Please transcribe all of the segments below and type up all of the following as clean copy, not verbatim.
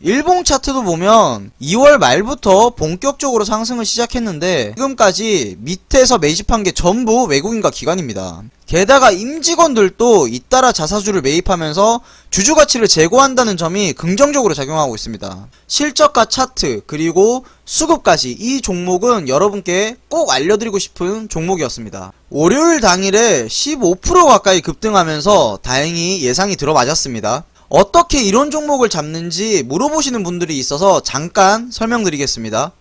일봉 차트도 보면 2월 말부터 본격적으로 상승을 시작했는데 지금까지 밑에서 매집한 게 전부 외국인과 기관입니다. 게다가 임직원들도 잇따라 자사주를 매입하면서 주주가치를 제고한다는 점이 긍정적으로 작용하고 있습니다. 실적과 차트 그리고 수급까지 이 종목은 여러분께 꼭 알려드리고 싶은 종목이었습니다. 월요일 당일에 15% 가까이 급등하면서 다행히 예상이 들어맞았습니다. 어떻게 이런 종목을 잡는지 물어보시는 분들이 있어서 잠깐 설명드리겠습니다.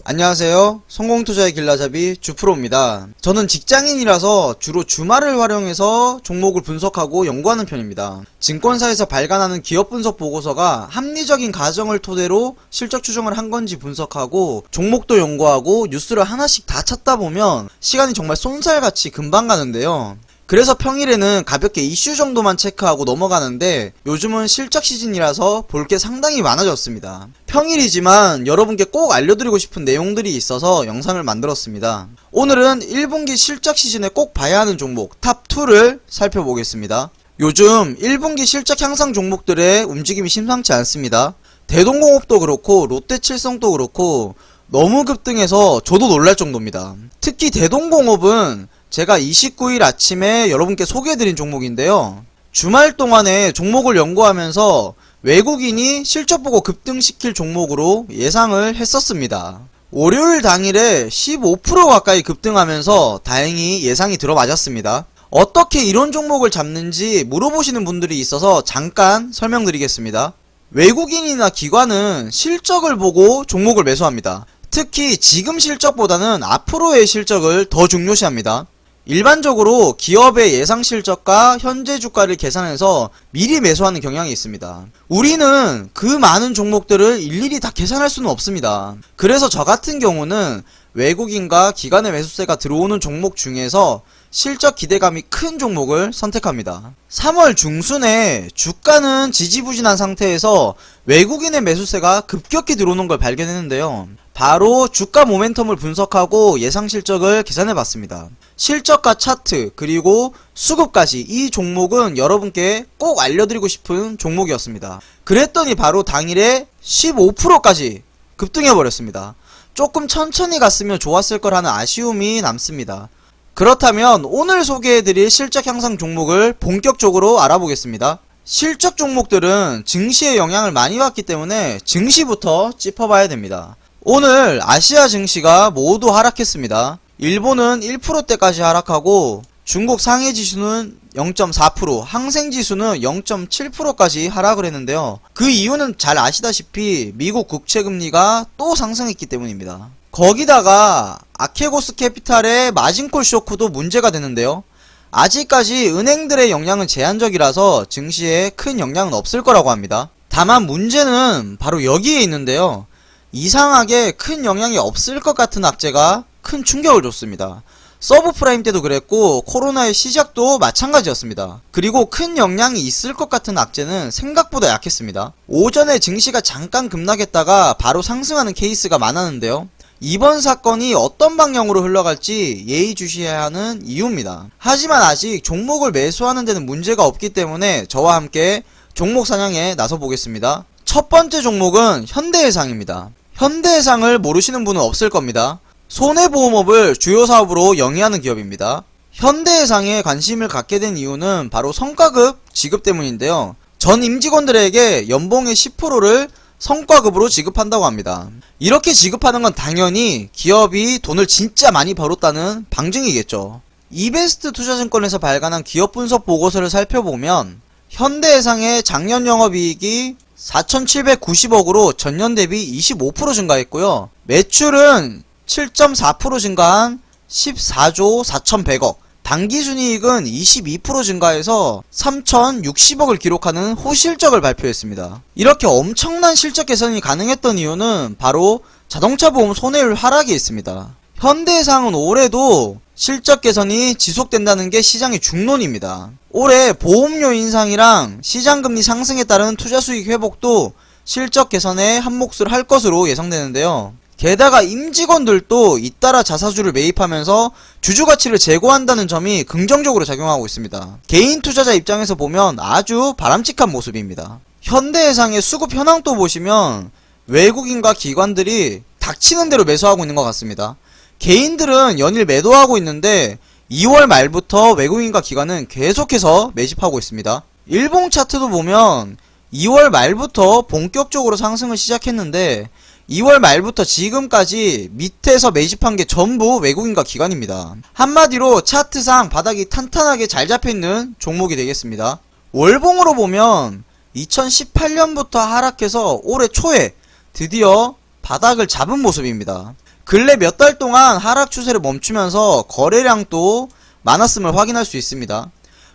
안녕하세요. 성공투자의 길라잡이 주프로입니다. 저는 직장인이라서 주로 주말을 활용해서 종목을 분석하고 연구하는 편입니다. 증권사에서 발간하는 기업 분석 보고서가 합리적인 가정을 토대로 실적 추정을 한 건지 분석하고 종목도 연구하고 뉴스를 하나씩 다 찾다 보면 시간이 정말 쏜살같이 금방 가는데요. 그래서 평일에는 가볍게 이슈 정도만 체크하고 넘어가는데 요즘은 실적 시즌이라서 볼 게 상당히 많아졌습니다. 평일이지만 여러분께 꼭 알려드리고 싶은 내용들이 있어서 영상을 만들었습니다. 오늘은 1분기 실적 시즌에 꼭 봐야 하는 종목 탑2를 살펴보겠습니다. 요즘 1분기 실적 향상 종목들의 움직임이 심상치 않습니다. 대동공업도 그렇고 롯데칠성도 그렇고 너무 급등해서 저도 놀랄 정도입니다. 특히 대동공업은 제가 29일 아침에 여러분께 소개해드린 종목인데요. 주말 동안에 종목을 연구하면서 외국인이 실적 보고 급등시킬 종목으로 예상을 했었습니다. 월요일 당일에 15% 가까이 급등하면서 다행히 예상이 들어맞았습니다. 어떻게 이런 종목을 잡는지 물어보시는 분들이 있어서 잠깐 설명드리겠습니다. 외국인이나 기관은 실적을 보고 종목을 매수합니다. 특히 지금 실적보다는 앞으로의 실적을 더 중요시합니다. 일반적으로 기업의 예상 실적과 현재 주가를 계산해서 미리 매수하는 경향이 있습니다. 우리는 그 많은 종목들을 일일이 다 계산할 수는 없습니다. 그래서 저 같은 경우는 외국인과 기관의 매수세가 들어오는 종목 중에서 실적 기대감이 큰 종목을 선택합니다. 3월 중순에 주가는 지지부진한 상태에서 외국인의 매수세가 급격히 들어오는 걸 발견했는데요. 바로 주가 모멘텀을 분석하고 예상 실적을 계산해봤습니다. 실적과 차트 그리고 수급까지 이 종목은 여러분께 꼭 알려드리고 싶은 종목이었습니다. 그랬더니 바로 당일에 15%까지 급등해버렸습니다. 조금 천천히 갔으면 좋았을 거라는 아쉬움이 남습니다. 그렇다면 오늘 소개해드릴 실적 향상 종목을 본격적으로 알아보겠습니다. 실적 종목들은 증시의 영향을 많이 받기 때문에 증시부터 짚어봐야 됩니다. 오늘 아시아 증시가 모두 하락했습니다. 일본은 1%대까지 하락하고 중국 상해지수는 0.4%, 항생지수는 0.7%까지 하락을 했는데요. 그 이유는 잘 아시다시피 미국 국채금리가 또 상승했기 때문입니다. 거기다가 아케고스 캐피탈의 마진콜 쇼크도 문제가 되는데요. 아직까지 은행들의 영향은 제한적이라서 증시에 큰 영향은 없을 거라고 합니다. 다만 문제는 바로 여기에 있는데요. 이상하게 큰 영향이 없을 것 같은 악재가 큰 충격을 줬습니다. 서브프라임 때도 그랬고 코로나의 시작도 마찬가지였습니다. 그리고 큰 영향이 있을 것 같은 악재는 생각보다 약했습니다. 오전에 증시가 잠깐 급락했다가 바로 상승하는 케이스가 많았는데요. 이번 사건이 어떤 방향으로 흘러갈지 예의주시해야 하는 이유입니다. 하지만 아직 종목을 매수하는 데는 문제가 없기 때문에 저와 함께 종목 사냥에 나서 보겠습니다. 첫 번째 종목은 현대해상입니다. 현대해상을 모르시는 분은 없을 겁니다. 손해보험업을 주요 사업으로 영위하는 기업입니다. 현대해상에 관심을 갖게 된 이유는 바로 성과급 지급 때문인데요. 전 임직원들에게 연봉의 10%를 성과급으로 지급한다고 합니다. 이렇게 지급하는 건 당연히 기업이 돈을 진짜 많이 벌었다는 방증이겠죠. 이베스트 투자증권에서 발간한 기업 분석 보고서를 살펴보면 현대해상의 작년 영업이익이 4,790억으로 전년 대비 25% 증가했고요. 매출은 7.4% 증가한 14조 4,100억, 당기순이익은 22% 증가해서 3,060억을 기록하는 호실적을 발표했습니다. 이렇게 엄청난 실적 개선이 가능했던 이유는 바로 자동차 보험 손해율 하락에 있습니다. 현대해상은 올해도 실적 개선이 지속된다는 게 시장의 중론입니다. 올해 보험료 인상이랑 시장금리 상승에 따른 투자수익 회복도 실적 개선에 한몫을 할 것으로 예상되는데요. 게다가 임직원들도 잇따라 자사주를 매입하면서 주주가치를 제고한다는 점이 긍정적으로 작용하고 있습니다. 개인 투자자 입장에서 보면 아주 바람직한 모습입니다. 현대해상의 수급 현황도 보시면 외국인과 기관들이 닥치는 대로 매수하고 있는 것 같습니다. 개인들은 연일 매도하고 있는데 2월 말부터 외국인과 기관은 계속해서 매집하고 있습니다. 일봉 차트도 보면 2월 말부터 본격적으로 상승을 시작했는데 2월 말부터 지금까지 밑에서 매집한 게 전부 외국인과 기관입니다. 한마디로 차트상 바닥이 탄탄하게 잘 잡혀있는 종목이 되겠습니다. 월봉으로 보면 2018년부터 하락해서 올해 초에 드디어 바닥을 잡은 모습입니다. 근래 몇 달 동안 하락 추세를 멈추면서 거래량도 많았음을 확인할 수 있습니다.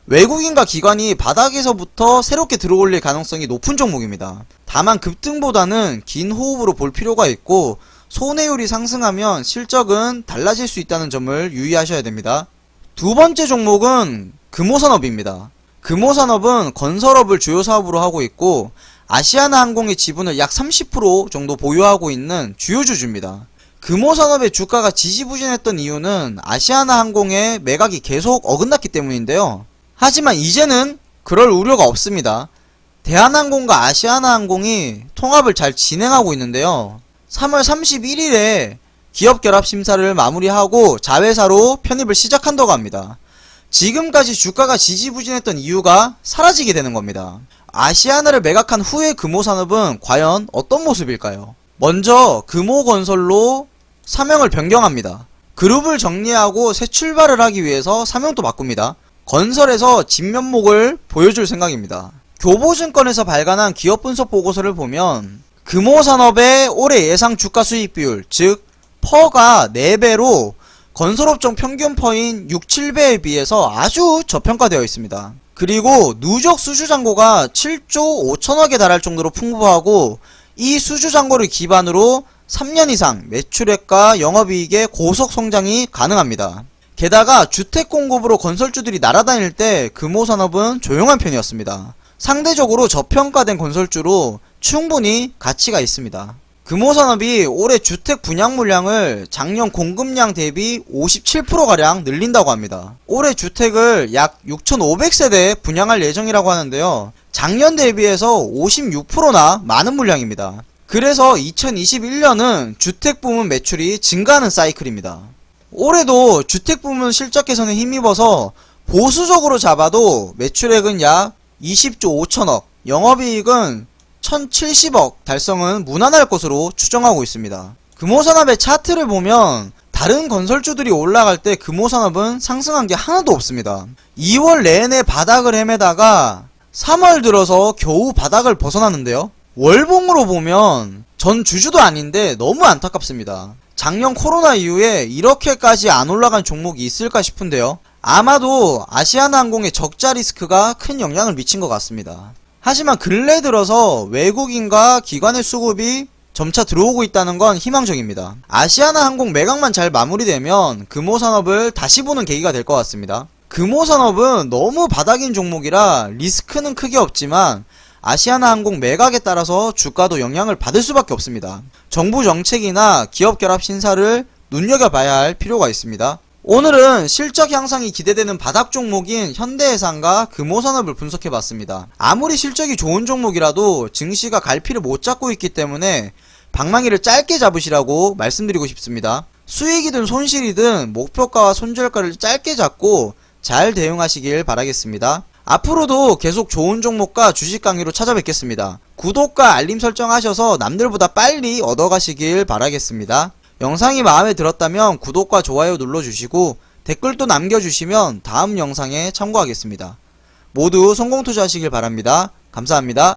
외국인과 기관이 바닥에서부터 새롭게 들어올릴 가능성이 높은 종목입니다. 다만 급등보다는 긴 호흡으로 볼 필요가 있고 손해율이 상승하면 실적은 달라질 수 있다는 점을 유의하셔야 됩니다. 두 번째 종목은 금호산업입니다. 금호산업은 건설업을 주요 사업으로 하고 있고 아시아나항공의 지분을 약 30% 정도 보유하고 있는 주요 주주입니다. 금호산업의 주가가 지지부진했던 이유는 아시아나항공의 매각이 계속 어긋났기 때문인데요. 하지만 이제는 그럴 우려가 없습니다. 대한항공과 아시아나항공이 통합을 잘 진행하고 있는데요. 3월 31일에 기업결합 심사를 마무리하고 자회사로 편입을 시작한다고 합니다. 지금까지 주가가 지지부진했던 이유가 사라지게 되는 겁니다. 아시아나를 매각한 후의 금호산업은 과연 어떤 모습일까요? 먼저 금호건설로 사명을 변경합니다. 그룹을 정리하고 새 출발을 하기 위해서 사명도 바꿉니다. 건설에서 진면목을 보여줄 생각입니다. 교보증권에서 발간한 기업분석 보고서를 보면 금호산업의 올해 예상 주가 수익 비율, 즉 퍼가 4배로 건설업종 평균 퍼인 6, 7배에 비해서 아주 저평가되어 있습니다. 그리고 누적 수주잔고가 7조 5천억에 달할 정도로 풍부하고 이 수주잔고를 기반으로 3년 이상 매출액과 영업이익의 고속 성장이 가능합니다. 게다가 주택 공급으로 건설주들이 날아다닐 때 금호산업은 조용한 편이었습니다. 상대적으로 저평가된 건설주로 충분히 가치가 있습니다. 금호산업이 올해 주택 분양 물량을 작년 공급량 대비 57%가량 늘린다고 합니다. 올해 주택을 약 6,500세대 분양할 예정이라고 하는데요. 작년 대비해서 56%나 많은 물량입니다. 그래서 2021년은 주택 부문 매출이 증가하는 사이클입니다. 올해도 주택 부문 실적 개선에 힘입어서 보수적으로 잡아도 매출액은 약 20조 5천억, 영업이익은 1070억 달성은 무난할 것으로 추정하고 있습니다. 금호산업의 차트를 보면 다른 건설주들이 올라갈 때 금호산업은 상승한 게 하나도 없습니다. 2월 내내 바닥을 헤매다가 3월 들어서 겨우 바닥을 벗어났는데요. 월봉으로 보면 전 주주도 아닌데 너무 안타깝습니다. 작년 코로나 이후에 이렇게까지 안 올라간 종목이 있을까 싶은데요. 아마도 아시아나항공의 적자 리스크가 큰 영향을 미친 것 같습니다. 하지만 근래 들어서 외국인과 기관의 수급이 점차 들어오고 있다는 건 희망적입니다. 아시아나항공 매각만 잘 마무리되면 금호산업을 다시 보는 계기가 될 것 같습니다. 금호산업은 너무 바닥인 종목이라 리스크는 크게 없지만 아시아나항공 매각에 따라서 주가도 영향을 받을 수밖에 없습니다. 정부 정책이나 기업 결합 신사를 눈여겨봐야 할 필요가 있습니다. 오늘은 실적 향상이 기대되는 바닥 종목인 현대해상과 금호산업을 분석해봤습니다. 아무리 실적이 좋은 종목이라도 증시가 갈피를 못 잡고 있기 때문에 방망이를 짧게 잡으시라고 말씀드리고 싶습니다. 수익이든 손실이든 목표가와 손절가를 짧게 잡고 잘 대응하시길 바라겠습니다. 앞으로도 계속 좋은 종목과 주식 강의로 찾아뵙겠습니다. 구독과 알림 설정하셔서 남들보다 빨리 얻어가시길 바라겠습니다. 영상이 마음에 들었다면 구독과 좋아요 눌러주시고 댓글도 남겨주시면 다음 영상에 참고하겠습니다. 모두 성공투자하시길 바랍니다. 감사합니다.